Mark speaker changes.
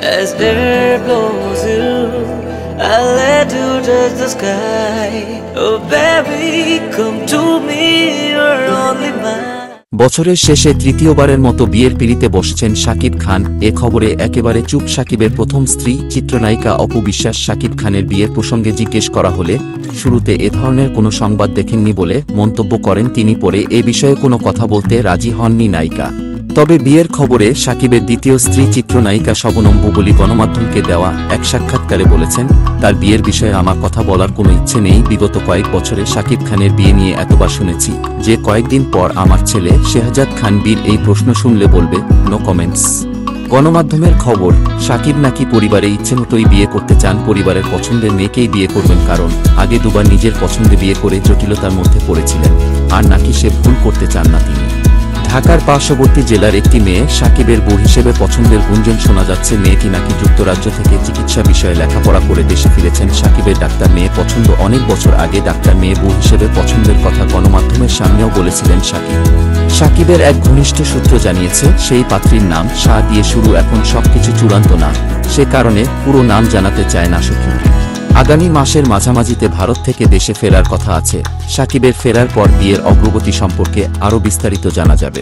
Speaker 1: As air blows you, I'll let you touch the sky. Oh baby, come to me, you're only mine.
Speaker 2: বছরের শেষে তৃতীয়বারের মতো বিয়ের পিঁড়িতে বসছেন শাকিব খান। এ খবরে একেবারে চুপ শাকিবের প্রথম স্ত্রী চিত্রনায়িকা অপু বিশ্বাস। শাকিব খানের বিয়ের প্রসঙ্গে জিজ্ঞেস করা হলে শুরুতে এ ধরনের কোনো সংবাদ দেখেননি বলে মন্তব্য করেন তিনি। পরে এ বিষয়ে কোনো কথা বলতে রাজি হননি নায়িকা। তবে বিয়ের খবরে শাকিবের দ্বিতীয় স্ত্রী চিত্রনায়িকা শবনম বুবলী গণমাধ্যমকে দেওয়া এক সাক্ষাৎকারে বলেছেন, তার বিয়ের বিষয়ে আমার কথা বলার কোনো ইচ্ছে নেই। বিগত কয়েক বছরে শাকিব খানের বিয়ে নিয়ে এতবার শুনেছি যে কয়েকদিন পর আমার ছেলে শেহজাদ খান বীর এই প্রশ্ন শুনলে বলবে নো কমেন্টস। গণমাধ্যমের খবর, শাকিব নাকি পরিবারে ইচ্ছেমতোই বিয়ে করতে চান। পরিবারের পছন্দের মেয়েকেই বিয়ে করবেন, কারণ আগে দুবার নিজের পছন্দে বিয়ে করে জটিলতার মধ্যে পড়েছিলেন। আর নাকি সে ভুল করতে চান না তিনি। ঢাকার পার্শ্ববর্তী জেলার একটি মেয়ে শাকিবের বউ হিসেবে পছন্দের গুঞ্জন শোনা যাচ্ছে। মেয়েটি নাকি যুক্তরাজ্য থেকে চিকিৎসা বিষয়ে লেখাপড়া করে দেশে ফিরেছেন। শাকিবের ডাক্তার মেয়ে পছন্দ। অনেক বছর আগে ডাক্তার মেয়ে বউ হিসেবে পছন্দের কথা গণমাধ্যমের সামনেও বলেছিলেন শাকিব। শাকিবের এক ঘনিষ্ঠ সূত্র জানিয়েছে, সেই পাত্রীর নাম শাহ দিয়ে শুরু। এখন সবকিছু চূড়ান্ত না, সে কারণে পুরো নাম জানাতে চায় না শাকিব। আগামী মাসের মাঝামাঝিতে ভারত থেকে দেশে ফেরার কথা আছে। শাকিবের ফেরার পর বিয়ের অগ্রগতি সম্পর্কে আরও বিস্তারিত জানা যাবে।